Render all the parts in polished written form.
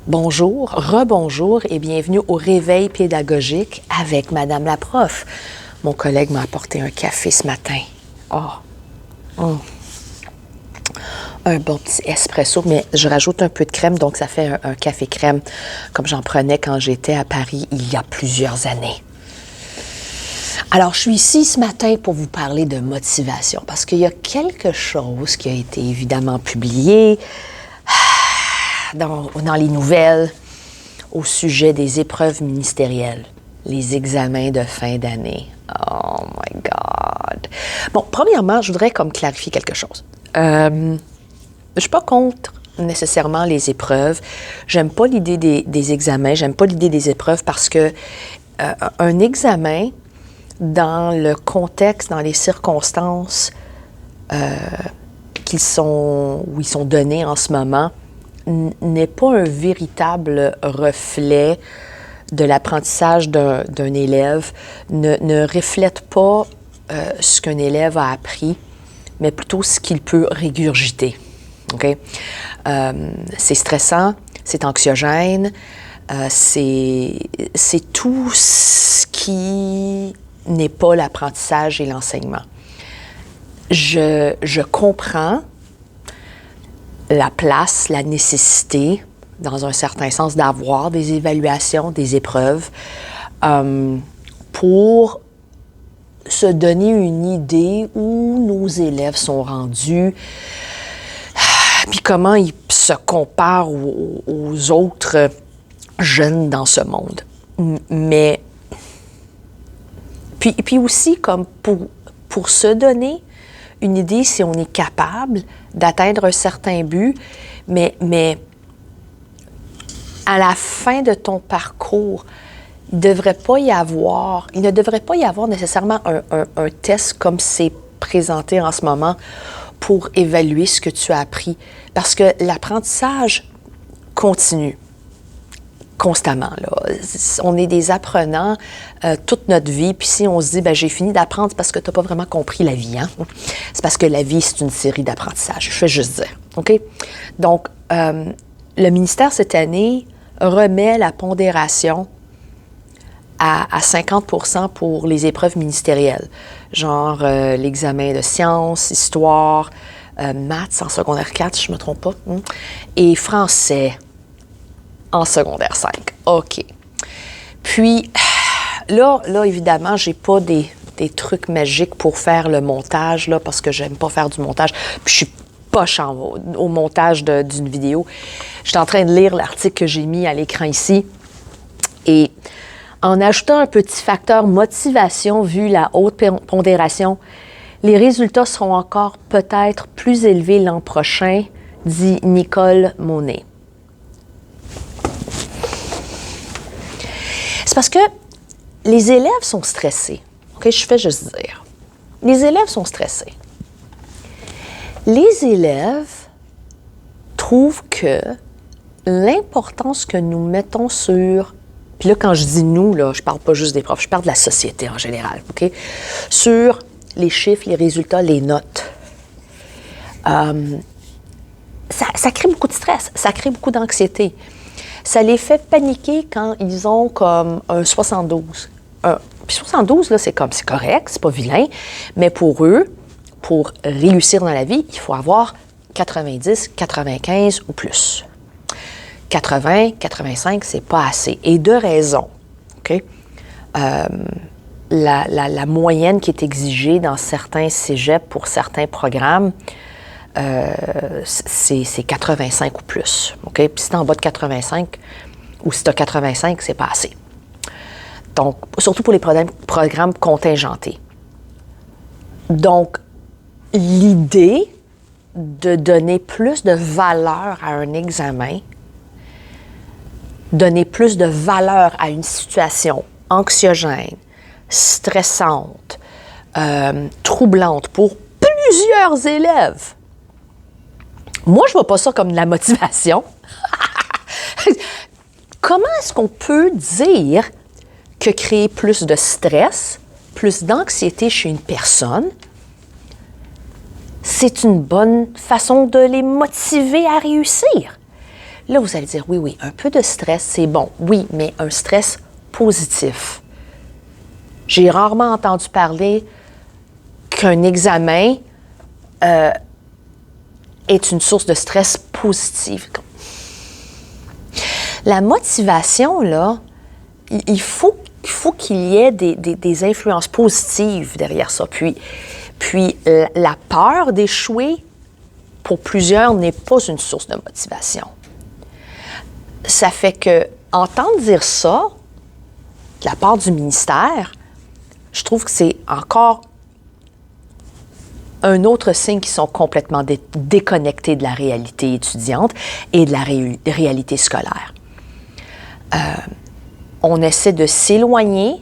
Bonjour, rebonjour et bienvenue au Réveil pédagogique avec Madame la prof. Mon collègue m'a apporté un café ce matin. Un bon petit espresso, mais je rajoute un peu de crème, donc ça fait un café crème comme j'en prenais quand j'étais à Paris il y a plusieurs années. Alors, je suis ici ce matin pour vous parler de motivation parce qu'il y a quelque chose qui a été évidemment publié dans les nouvelles au sujet des épreuves ministérielles, les examens de fin d'année. Oh my God! Bon, premièrement, je voudrais comme clarifier quelque chose. Je suis pas contre nécessairement les épreuves. J'aime pas l'idée des examens, j'aime pas l'idée des épreuves parce que un examen, dans le contexte, dans les circonstances où ils sont donnés en ce moment, n'est pas un véritable reflet de l'apprentissage d'un élève, ne reflète pas ce qu'un élève a appris, mais plutôt ce qu'il peut régurgiter. Okay? C'est stressant, c'est anxiogène, c'est tout ce qui n'est pas l'apprentissage et l'enseignement. Je comprends la place, la nécessité, dans un certain sens, d'avoir des évaluations, des épreuves, pour se donner une idée où nos élèves sont rendus, puis comment ils se comparent aux autres jeunes dans ce monde. Mais, puis aussi, comme pour se donner une idée si on est capable d'atteindre un certain but, mais à la fin de ton parcours, il ne devrait pas y avoir nécessairement un test comme c'est présenté en ce moment pour évaluer ce que tu as appris. Parce que l'apprentissage continue constamment, là. On est des apprenants toute notre vie, puis si on se dit, j'ai fini d'apprendre, c'est parce que tu n'as pas vraiment compris la vie, hein? C'est parce que la vie, c'est une série d'apprentissages, je fais juste dire, OK? Donc, le ministère, cette année, remet la pondération à 50% pour les épreuves ministérielles, genre l'examen de sciences, histoire, maths en secondaire 4, si je ne me trompe pas, et français en secondaire 5. OK. Puis, là évidemment, j'ai pas des trucs magiques pour faire le montage, là, parce que j'aime pas faire du montage. Puis, je suis poche au montage d'une vidéo. Je suis en train de lire l'article que j'ai mis à l'écran ici. Et en ajoutant un petit facteur motivation, vu la haute pondération, les résultats seront encore peut-être plus élevés l'an prochain, dit Nicole Monet. C'est parce que les élèves sont stressés. OK, je fais juste dire. Les élèves sont stressés. Les élèves trouvent que l'importance que nous mettons sur... Puis là, quand je dis nous, là, je parle pas juste des profs, je parle de la société en général, OK? Sur les chiffres, les résultats, les notes. Ça crée beaucoup de stress, ça crée beaucoup d'anxiété. Ça les fait paniquer quand ils ont comme un 72. Puis 72, là, c'est correct, c'est pas vilain, mais pour eux, pour réussir dans la vie, il faut avoir 90, 95 ou plus. 80, 85, c'est pas assez. Et de raison, OK? La moyenne qui est exigée dans certains cégeps pour certains programmes, c'est 85 ou plus. Okay? Puis si tu es en bas de 85 ou si tu as 85, c'est pas assez. Donc, surtout pour les programmes contingentés. Donc, l'idée de donner plus de valeur à un examen, donner plus de valeur à une situation anxiogène, stressante, troublante pour plusieurs élèves, moi, je ne vois pas ça comme de la motivation. Comment est-ce qu'on peut dire que créer plus de stress, plus d'anxiété chez une personne, c'est une bonne façon de les motiver à réussir? Là, vous allez dire, oui, un peu de stress, c'est bon. Oui, mais un stress positif. J'ai rarement entendu parler qu'un examen est une source de stress positive. La motivation, là, il faut qu'il y ait des influences positives derrière ça. Puis la peur d'échouer, pour plusieurs, n'est pas une source de motivation. Ça fait que entendre dire ça de la part du ministère, je trouve que c'est encore un autre signe qu'ils sont complètement déconnectés de la réalité étudiante et de la réalité scolaire. On essaie de s'éloigner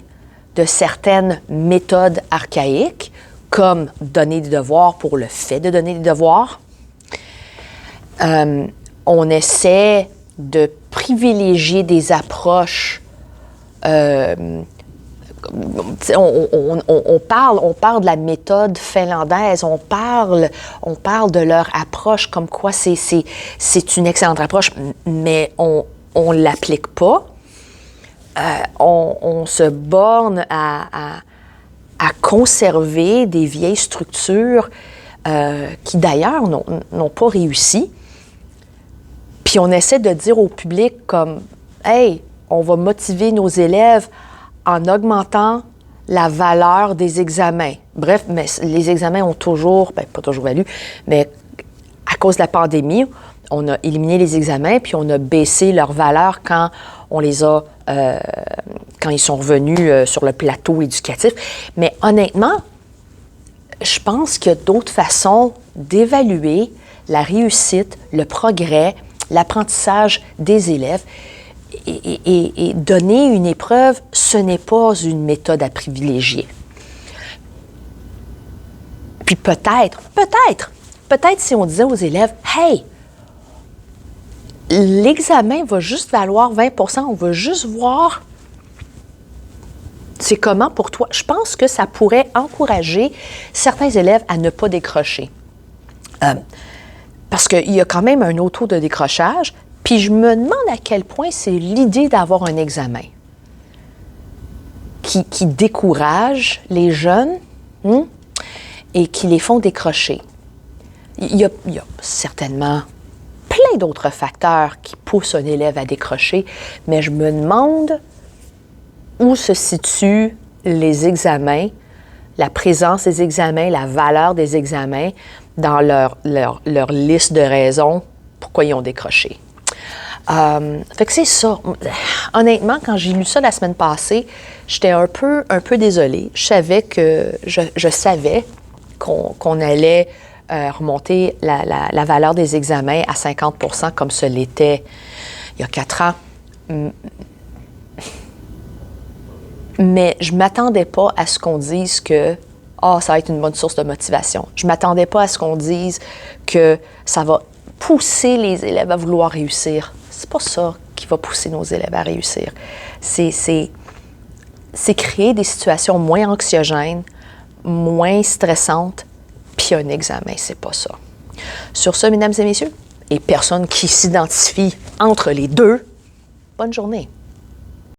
de certaines méthodes archaïques, comme donner des devoirs pour le fait de donner des devoirs. On essaie de privilégier des approches. On parle de la méthode finlandaise, on parle de leur approche comme quoi c'est une excellente approche, mais on ne l'applique pas. On se borne à conserver des vieilles structures qui d'ailleurs n'ont pas réussi. Puis on essaie de dire au public comme « Hey, on va motiver nos élèves en augmentant la valeur des examens. » Bref, mais les examens ont toujours, pas toujours valu, mais à cause de la pandémie, on a éliminé les examens puis on a baissé leur valeur quand on les a, quand ils sont revenus sur le plateau éducatif. Mais honnêtement, je pense qu'il y a d'autres façons d'évaluer la réussite, le progrès, l'apprentissage des élèves. Et donner une épreuve, ce n'est pas une méthode à privilégier. Puis peut-être si on disait aux élèves, « Hey, l'examen va juste valoir 20 %, on va juste voir c'est comment pour toi. » Je pense que ça pourrait encourager certains élèves à ne pas décrocher. Parce qu'il y a quand même un autre taux de décrochage. Puis je me demande à quel point c'est l'idée d'avoir un examen qui décourage les jeunes et qui les font décrocher. Il y a certainement plein d'autres facteurs qui poussent un élève à décrocher, mais je me demande où se situent les examens, la présence des examens, la valeur des examens dans leur liste de raisons pourquoi ils ont décroché. Fait que c'est ça. Honnêtement, quand j'ai lu ça la semaine passée, j'étais un peu désolée. Je savais qu'on allait remonter la valeur des examens à 50 % comme ce l'était il y a 4 ans. Mais je ne m'attendais pas à ce qu'on dise que ça va être une bonne source de motivation. Je ne m'attendais pas à ce qu'on dise que ça va pousser les élèves à vouloir réussir. C'est pas ça qui va pousser nos élèves à réussir. C'est créer des situations moins anxiogènes, moins stressantes, puis un examen, c'est pas ça. Sur ce, mesdames et messieurs, et personne qui s'identifie entre les deux, bonne journée.